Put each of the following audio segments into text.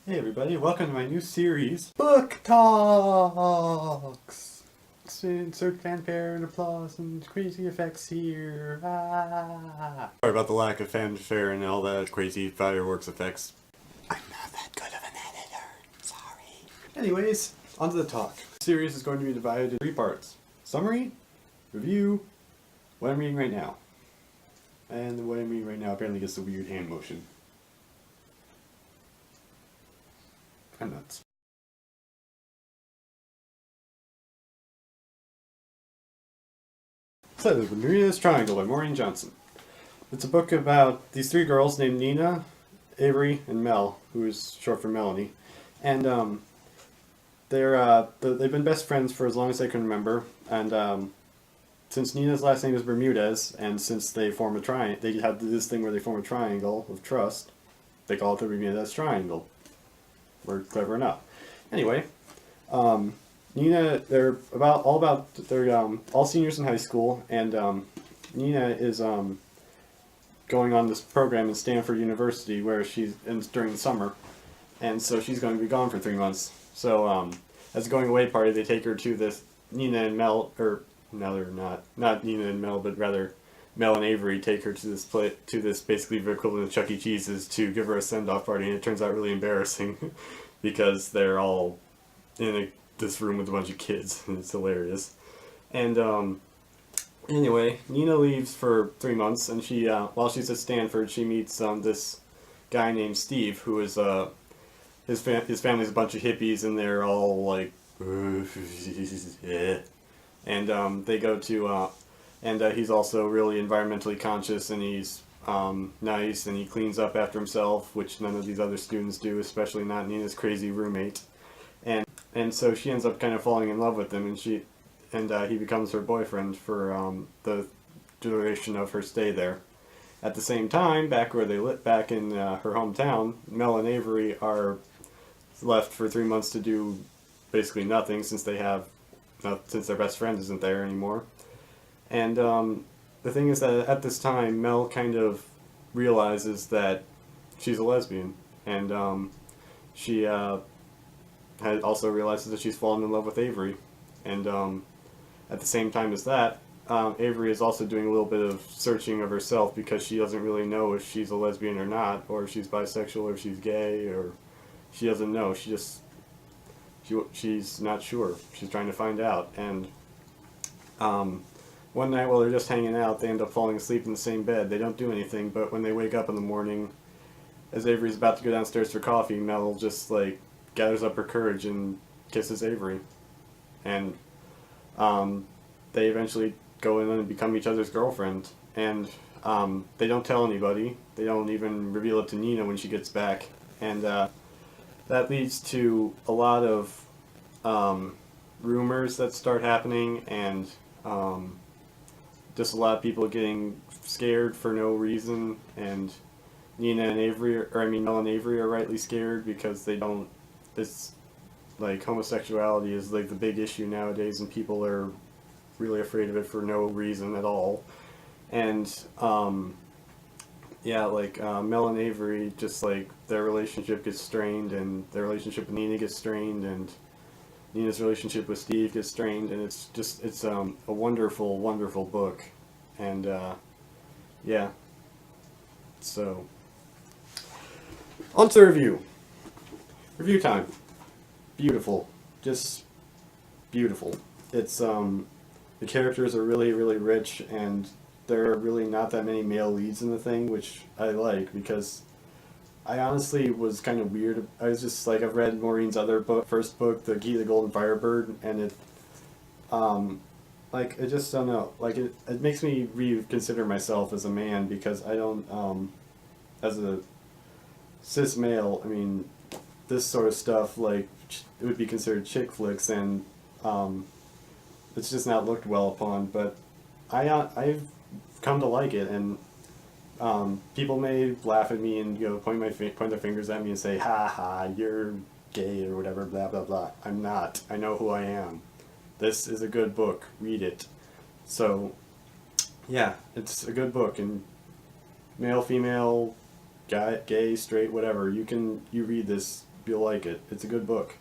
Hey everybody, welcome to my new series, Book Talks! Insert fanfare and applause and crazy effects here. Ah. Sorry about the lack of fanfare and all that crazy fireworks effects. I'm not that good of an editor. Sorry. Anyways, on to the talk. The series is going to be divided into 3 parts. Summary, review, what I'm reading right now. And what I'm reading right now apparently gets a weird hand motion. I'm nuts. So, The Bermudez Triangle by Maureen Johnson. It's a book about these 3 girls named Nina, Avery, and Mel, who is short for Melanie. And they've been best friends for as long as I can remember. And since Nina's last name is Bermudez, and since they form a triangle, they have this thing where they form a triangle of trust. They call it the Bermudez Triangle. We're clever enough. Anyway, Nina, they're all seniors in high school, and Nina is going on this program at Stanford University where during the summer, and so she's going to be gone for 3 months. So as a going away party, they take her to this Nina and Mel, or no, they're not Nina and Mel, but rather Mel and Avery take her to this basically the equivalent of Chuck E. Cheese's to give her a send-off party, and it turns out really embarrassing because they're all in this room with a bunch of kids, and it's hilarious. And anyway, Nina leaves for 3 months, and she while she's at Stanford, she meets this guy named Steve, who is his family's a bunch of hippies, and they're all like, yeah. And they go to and he's also really environmentally conscious, and he's nice, and he cleans up after himself, which none of these other students do, especially not Nina's crazy roommate. And so she ends up kind of falling in love with him, and he becomes her boyfriend for the duration of her stay there. At the same time, back in her hometown, Mel and Avery are left for 3 months to do basically nothing, since their best friend isn't there anymore. And the thing is that at this time, Mel kind of realizes that she's a lesbian, and she also realizes that she's fallen in love with Avery. And at the same time as that, Avery is also doing a little bit of searching of herself, because she doesn't really know if she's a lesbian or not, or if she's bisexual, or if she's gay, or she doesn't know. She's not sure. She's trying to find out. And one night while they're just hanging out, they end up falling asleep in the same bed. They don't do anything, but when they wake up in the morning, as Avery's about to go downstairs for coffee, Mel just gathers up her courage and kisses Avery. And they eventually go in and become each other's girlfriend. And they don't tell anybody. They don't even reveal it to Nina when she gets back. And that leads to a lot of rumors that start happening, and just a lot of people getting scared for no reason. And Mel and Avery are rightly scared, because it's like homosexuality is like the big issue nowadays, and people are really afraid of it for no reason at all. And Mel and Avery, just their relationship gets strained, and their relationship with Nina gets strained, and Nina's relationship with Steve gets strained, and it's a wonderful, wonderful book. And yeah, so on to the review. Review time. Beautiful. Just beautiful. It's the characters are really, really rich, and there are really not that many male leads in the thing, which I like, because I honestly was kind of weird. I was just I've read Maureen's first book, The Key to the Golden Firebird, and it I just don't know. It makes me reconsider myself as a man, because I don't as a cis male, I mean, this sort of stuff, it would be considered chick flicks, and it's just not looked well upon. But I've come to like it, and people may laugh at me and point their fingers at me and say, "Ha ha, you're gay," or whatever, blah blah blah. I'm not. I know who I am. This is a good book. Read it. So, yeah, it's a good book, and male, female, guy, gay, straight, whatever. You read this You'll like it. It's a good book.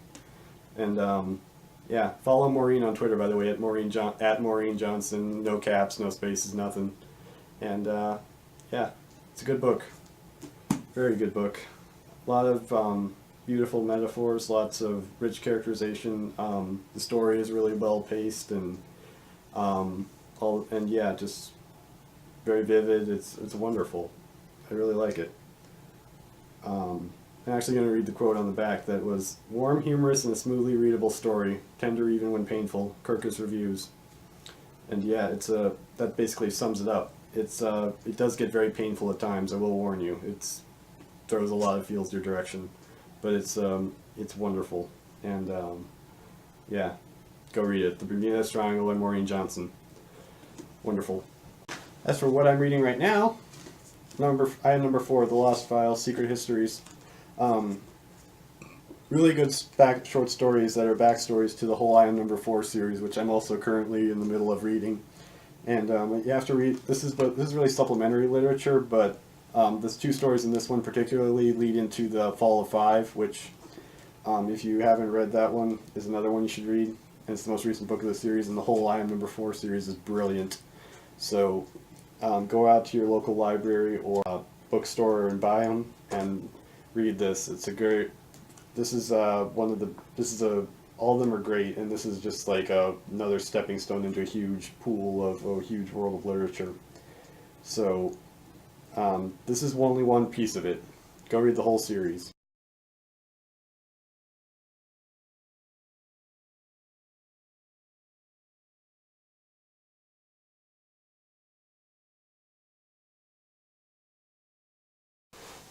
And yeah, follow Maureen on Twitter, by the way, at Maureen Johnson. No caps, no spaces, nothing. And yeah, it's a good book. Very good book. A lot of beautiful metaphors, lots of rich characterization. The story is really well paced and yeah, just very vivid. It's wonderful. I really like it. I'm actually going to read the quote on the back that was, "Warm, humorous, and a smoothly readable story, tender even when painful, Kirkus Reviews." And yeah, that basically sums it up. It does get very painful at times, I will warn you. It throws a lot of feels your direction, but it's wonderful. And yeah, go read it. The Bermudez Triangle by Maureen Johnson. Wonderful. As for what I'm reading right now, item number 4, The Lost Files, Secret Histories. Really good short stories that are backstories to the whole item number 4 series, which I'm also currently in the middle of reading. And you have to read. This is really supplementary literature, but there's 2 stories in this one particularly lead into the Fall of Five, which, if you haven't read that one, is another one you should read. And it's the most recent book of the series, and the whole item number 4 series is brilliant. So go out to your local library or bookstore and buy them and read this. It's a great. This is all of them are great, and this is just like another stepping stone into a huge pool of a huge world of literature. So this is only one piece of it. Go read the whole series.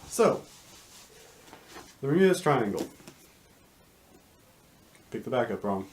So, the Bermudez Triangle. Pick the back up wrong.